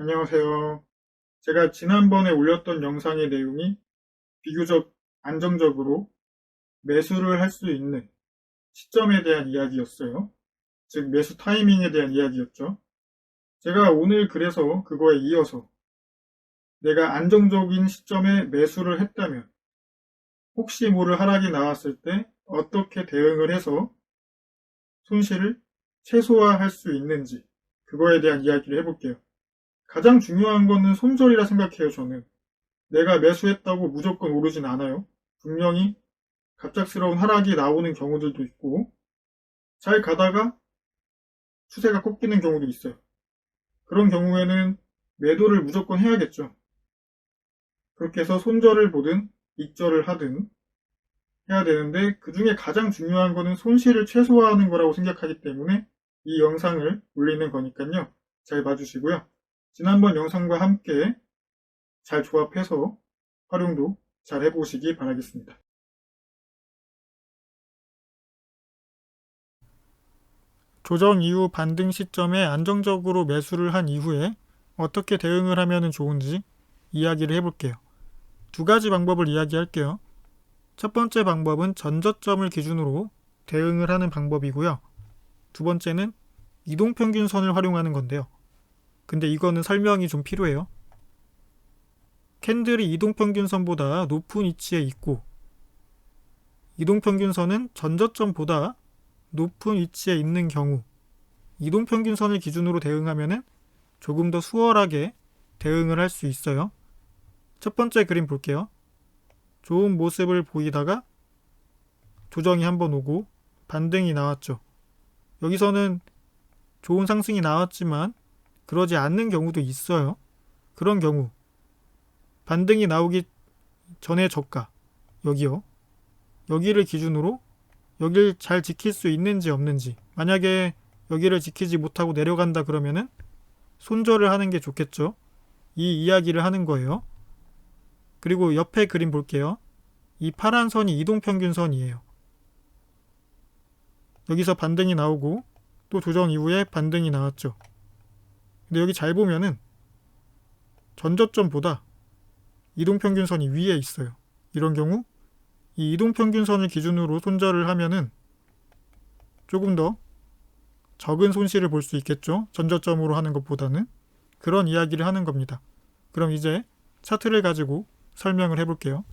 안녕하세요. 제가 지난번에 올렸던 영상의 내용이 비교적 안정적으로 매수를 할 수 있는 시점에 대한 이야기였어요. 즉, 매수 타이밍에 대한 이야기였죠. 제가 오늘 그래서 그거에 이어서 내가 안정적인 시점에 매수를 했다면 혹시 모를 하락이 나왔을 때 어떻게 대응을 해서 손실을 최소화할 수 있는지 그거에 대한 이야기를 해볼게요. 가장 중요한 거는 손절이라 생각해요, 저는. 내가 매수했다고 무조건 오르진 않아요. 분명히 갑작스러운 하락이 나오는 경우들도 있고, 잘 가다가 추세가 꺾이는 경우도 있어요. 그런 경우에는 매도를 무조건 해야겠죠. 그렇게 해서 손절을 보든 익절을 하든 해야 되는데, 그 중에 가장 중요한 거는 손실을 최소화하는 거라고 생각하기 때문에 이 영상을 올리는 거니까요. 잘 봐주시고요. 지난번 영상과 함께 잘 조합해서 활용도 잘 해보시기 바라겠습니다. 조정 이후 반등 시점에 안정적으로 매수를 한 이후에 어떻게 대응을 하면 좋은지 이야기를 해볼게요. 두 가지 방법을 이야기할게요. 첫 번째 방법은 전저점을 기준으로 대응을 하는 방법이고요. 두 번째는 이동평균선을 활용하는 건데요. 근데 이거는 설명이 좀 필요해요. 캔들이 이동평균선보다 높은 위치에 있고 이동평균선은 전저점보다 높은 위치에 있는 경우 이동평균선을 기준으로 대응하면 조금 더 수월하게 대응을 할 수 있어요. 첫 번째 그림 볼게요. 좋은 모습을 보이다가 조정이 한번 오고 반등이 나왔죠. 여기서는 좋은 상승이 나왔지만 그러지 않는 경우도 있어요. 그런 경우 반등이 나오기 전에 저가 여기요. 여기를 기준으로 여기를 잘 지킬 수 있는지 없는지, 만약에 여기를 지키지 못하고 내려간다 그러면은 손절을 하는 게 좋겠죠. 이 이야기를 하는 거예요. 그리고 옆에 그림 볼게요. 이 파란 선이 이동평균선이에요. 여기서 반등이 나오고 또 조정 이후에 반등이 나왔죠. 근데 여기 잘 보면은 전저점보다 이동평균선이 위에 있어요. 이런 경우 이 이동평균선을 기준으로 손절을 하면은 조금 더 적은 손실을 볼 수 있겠죠. 전저점으로 하는 것보다는. 그런 이야기를 하는 겁니다. 그럼 이제 차트를 가지고 설명을 해볼게요.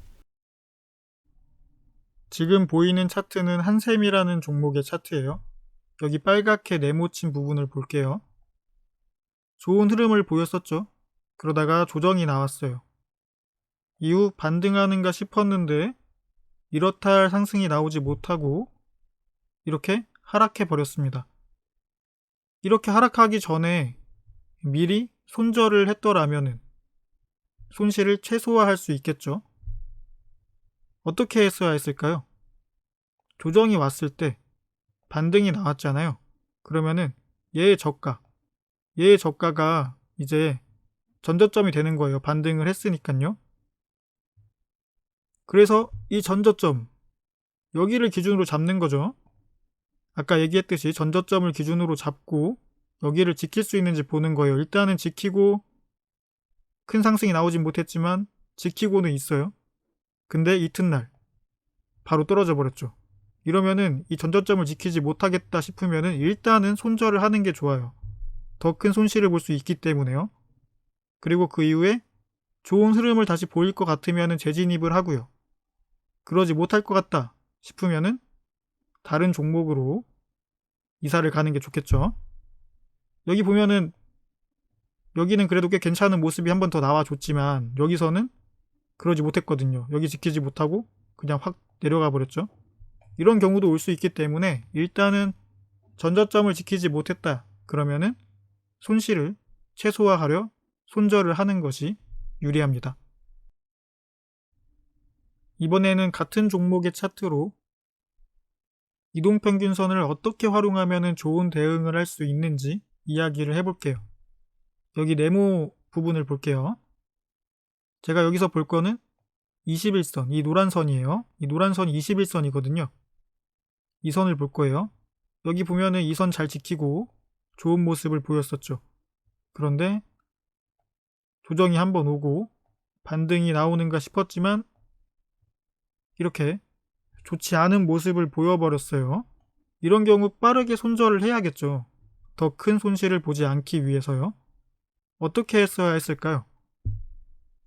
지금 보이는 차트는 한샘이라는 종목의 차트예요. 여기 빨갛게 네모친 부분을 볼게요. 좋은 흐름을 보였었죠. 그러다가 조정이 나왔어요. 이후 반등하는가 싶었는데 이렇다 할 상승이 나오지 못하고 이렇게 하락해 버렸습니다. 이렇게 하락하기 전에 미리 손절을 했더라면 손실을 최소화할 수 있겠죠. 어떻게 했어야 했을까요? 조정이 왔을 때 반등이 나왔잖아요. 그러면은 얘의 저가가 이제 전저점이 되는 거예요. 반등을 했으니까요. 그래서 이 전저점 여기를 기준으로 잡는 거죠. 아까 얘기했듯이 전저점을 기준으로 잡고 여기를 지킬 수 있는지 보는 거예요. 일단은 지키고 큰 상승이 나오진 못했지만 지키고는 있어요. 근데 이튿날 바로 떨어져 버렸죠. 이러면은 이 전저점을 지키지 못하겠다 싶으면은 일단은 손절을 하는 게 좋아요. 더 큰 손실을 볼 수 있기 때문에요. 그리고 그 이후에 좋은 흐름을 다시 보일 것 같으면은 재진입을 하고요. 그러지 못할 것 같다 싶으면은 다른 종목으로 이사를 가는 게 좋겠죠. 여기 보면은 여기는 그래도 꽤 괜찮은 모습이 한 번 더 나와줬지만 여기서는 그러지 못했거든요. 여기 지키지 못하고 그냥 확 내려가 버렸죠. 이런 경우도 올 수 있기 때문에 일단은 전저점을 지키지 못했다 그러면은 손실을 최소화하려 손절을 하는 것이 유리합니다. 이번에는 같은 종목의 차트로 이동평균선을 어떻게 활용하면 좋은 대응을 할 수 있는지 이야기를 해볼게요. 여기 네모 부분을 볼게요. 제가 여기서 볼 거는 21선, 이 노란 선이에요. 이 노란 선이 21선이거든요. 이 선을 볼 거예요. 여기 보면은 이 선 잘 지키고 좋은 모습을 보였었죠. 그런데 조정이 한번 오고 반등이 나오는가 싶었지만 이렇게 좋지 않은 모습을 보여버렸어요. 이런 경우 빠르게 손절을 해야겠죠. 더 큰 손실을 보지 않기 위해서요. 어떻게 했어야 했을까요?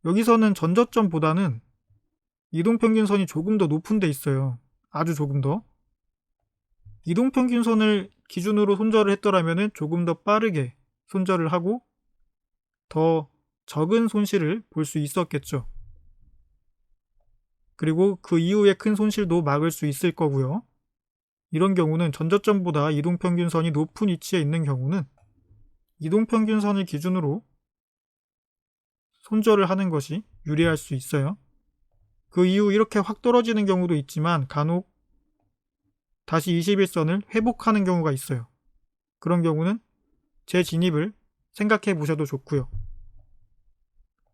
여기서는 전저점보다는 이동평균선이 조금 더 높은 데 있어요. 아주 조금 더. 이동평균선을 기준으로 손절을 했더라면 조금 더 빠르게 손절을 하고 더 적은 손실을 볼 수 있었겠죠. 그리고 그 이후에 큰 손실도 막을 수 있을 거고요. 이런 경우는 전저점보다 이동평균선이 높은 위치에 있는 경우는 이동평균선을 기준으로 손절을 하는 것이 유리할 수 있어요. 그 이후 이렇게 확 떨어지는 경우도 있지만 간혹 다시 21선을 회복하는 경우가 있어요. 그런 경우는 재진입을 생각해 보셔도 좋고요.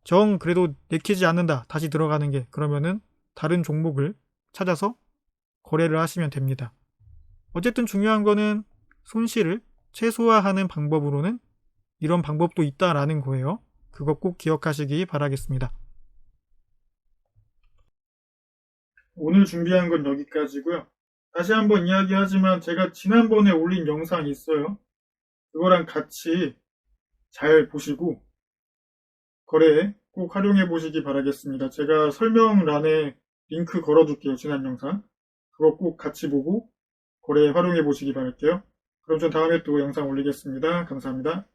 정 그래도 내키지 않는다. 다시 들어가는 게 그러면은 다른 종목을 찾아서 거래를 하시면 됩니다. 어쨌든 중요한 거는 손실을 최소화하는 방법으로는 이런 방법도 있다라는 거예요. 그거 꼭 기억하시기 바라겠습니다. 오늘 준비한 건 여기까지고요. 다시 한번 이야기하지만 제가 지난번에 올린 영상이 있어요. 그거랑 같이 잘 보시고 거래에 꼭 활용해 보시기 바라겠습니다. 제가 설명란에 링크 걸어둘게요. 지난 영상. 그거 꼭 같이 보고 거래에 활용해 보시기 바랄게요. 그럼 전 다음에 또 영상 올리겠습니다. 감사합니다.